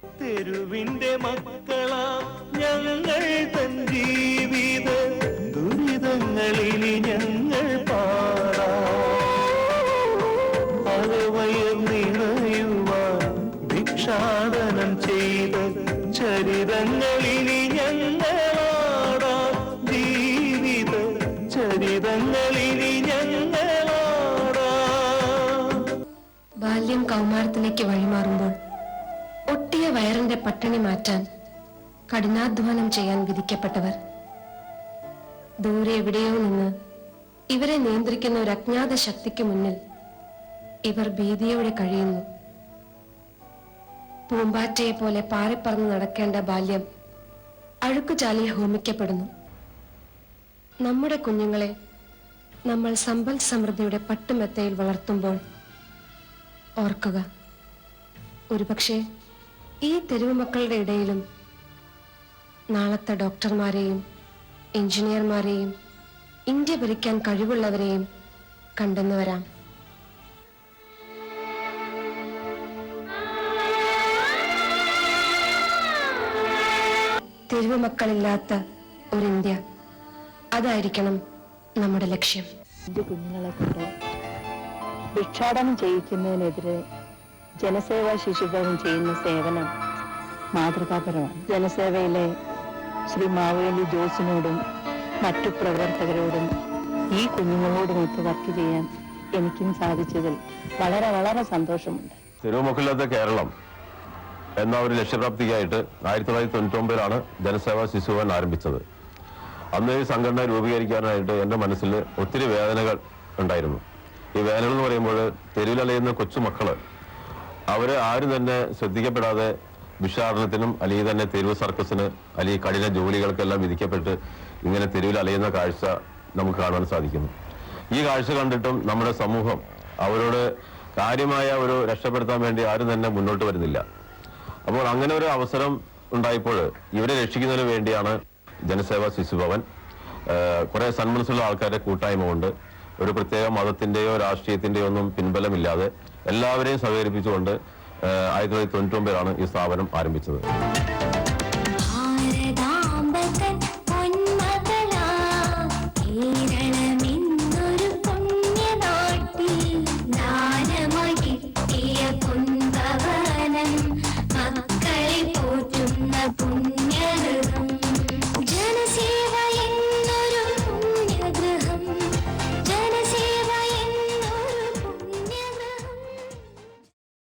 തെരുവിന്റെ മക്കളാ ഞങ്ങൾ തൻ ജീവിത ദുരിതങ്ങളിനി ഞങ്ങൾ പാടാവയർ നിറയുവാൻ ഭിക്ഷാടനം ചെയ്ത ചരിതങ്ങളിനി ഞങ്ങളാടാ ജീവിത ചരിതങ്ങളിനി ഞങ്ങളാടാ. ബാല്യം കൗമാരത്തിലേക്ക് വഴിമാറുമ്പോൾ ഒട്ടിയ വയറിന്റെ പട്ടിണി മാറ്റാൻ കഠിനാധ്വാനം ചെയ്യാൻ വിധിക്കപ്പെട്ടവർ, ദൂരെ എവിടെയോ നിന്ന് ഇവരെ നിയന്ത്രിക്കുന്ന ഒരു അജ്ഞാത ശക്തിക്ക് മുന്നിൽ ഇവർ ഭീതിയോടെ കഴിയുന്നു. പൂമ്പാറ്റയെ പോലെ പാറിപ്പറന്ന് നടക്കേണ്ട ബാല്യം അഴുക്കുചാലിൽ ഹോമിക്കപ്പെടുന്നു. നമ്മുടെ കുഞ്ഞുങ്ങളെ നമ്മൾ സമ്പൽ സമൃദ്ധിയുടെ പട്ടുമെത്തയിൽ വളർത്തുമ്പോൾ ഓർക്കുക, ഒരുപക്ഷെ ഈ തെരുവ് മക്കളുടെ ഇടയിലും നാളത്തെ ഡോക്ടർമാരെയും എഞ്ചിനീയർമാരെയും ഇന്ത്യ ഭരിക്കാൻ കഴിവുള്ളവരെയും കണ്ടെന്നു വരാം. തെരുവ് മക്കളില്ലാത്ത ഒരു ഇന്ത്യ, അതായിരിക്കണം നമ്മുടെ ലക്ഷ്യം. എന്റെ കുഞ്ഞുങ്ങളെ കൊണ്ട് ഭിക്ഷാടനം ചെയ്യിക്കുന്നതിനെതിരെ ജനസേവാ ശിശുഭവൻ ചെയ്യുന്ന സേവനം മാതൃകാപരമാണ്. ജനസേവയിലെ ശ്രീ മാവേലി ജോസിനോടും മറ്റു പ്രവർത്തകരോടും ഈ കുഞ്ഞുങ്ങളോടുമൊത്ത് വർക്ക് ചെയ്യാൻ എനിക്കും സാധിച്ചതിൽ വളരെ വളരെ സന്തോഷമുണ്ട്. തെരുവുമക്കളില്ലാത്ത കേരളം എന്ന ഒരു ലക്ഷ്യപ്രാപ്തിക്കായിട്ട് 1999 ജനസേവാ ശിശുഭവൻ ആരംഭിച്ചത്. അന്ന് ഈ സംഘടന രൂപീകരിക്കാനായിട്ട് എൻ്റെ മനസ്സിൽ ഒത്തിരി വേദനകൾ ഉണ്ടായിരുന്നു. ഈ വേദനകൾ എന്ന് പറയുമ്പോൾ തെരുവിലലയുന്ന കൊച്ചുമക്കള് അവര് ആരും തന്നെ ശ്രദ്ധിക്കപ്പെടാതെ ഭിക്ഷാടനത്തിനും അല്ലെങ്കിൽ തന്നെ തെരുവ് സർക്കസിന് അല്ലെങ്കിൽ കഠിന ജോലികൾക്കെല്ലാം വിധിക്കപ്പെട്ട് ഇങ്ങനെ തെരുവിൽ അലയുന്ന കാഴ്ച നമുക്ക് കാണാൻ സാധിക്കുന്നു. ഈ കാഴ്ച കണ്ടിട്ടും നമ്മുടെ സമൂഹം അവരോട് കാര്യമായ ഒരു രക്ഷപ്പെടുത്താൻ വേണ്ടി ആരും തന്നെ മുന്നോട്ട് വരുന്നില്ല. അപ്പോൾ അങ്ങനെ ഒരു അവസരം ഉണ്ടായപ്പോൾ ഇവരെ രക്ഷിക്കുന്നതിന് വേണ്ടിയാണ് ജനസേവാ ശിശുഭവൻ കുറെ സന്മനസ്സുള്ള ആൾക്കാരുടെ കൂട്ടായ്മ കൊണ്ട് ഒരു പ്രത്യേക മതത്തിന്റെയോ രാഷ്ട്രീയത്തിന്റെയോ ഒന്നും പിൻബലമില്ലാതെ എല്ലാവരെയും സഹകരിപ്പിച്ചുകൊണ്ട് 1999 ഈ സ്ഥാപനം ആരംഭിച്ചത്.